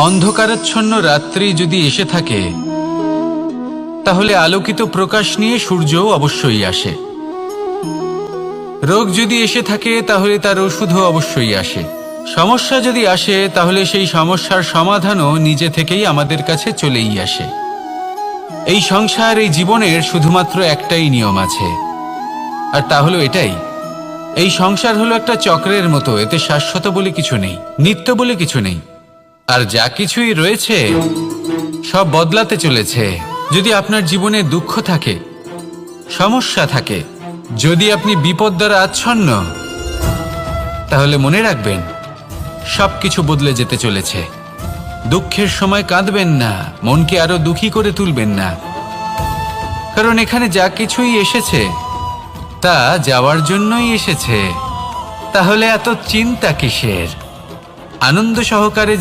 অন্ধকারাচ্ছন্ন রাত্রি যদি এসে থাকে, তাহলে আলোকিত প্রকাশ নিয়ে সূর্যও অবশ্যই আসে। রোগ যদি এসে থাকে, তাহলে তার ওষুধও অবশ্যই আসে। সমস্যা যদি আসে, তাহলে সেই সমস্যার সমাধানও নিজে থেকেই আমাদের কাছে চলেই আসে। এই সংসার, এই জীবনের শুধুমাত্র একটাই নিয়ম আছে, আর তা হলো এটাই: এই সংসার হলো একটা চক্রের মতো। এতে শাশ্বত বলে কিছু নেই, নিত্য বলে কিছু নেই। আর যা কিছুই রয়েছে সব বদলাতে চলেছে। যদি আপনার জীবনে দুঃখ থাকে, সমস্যা থাকে, যদি আপনি বিপদ দ্বারা আচ্ছন্ন, তাহলে মনে রাখবেন সবকিছু বদলে যেতে চলেছে। দুঃখের সময় কাঁদবেন না, মনকে আরো দুঃখী করে তুলবেন না, কারণ এখানে যা কিছুই এসেছে তা যাওয়ার জন্যই এসেছে। তাহলে এত চিন্তা কিসের? আনন্দ সহকারে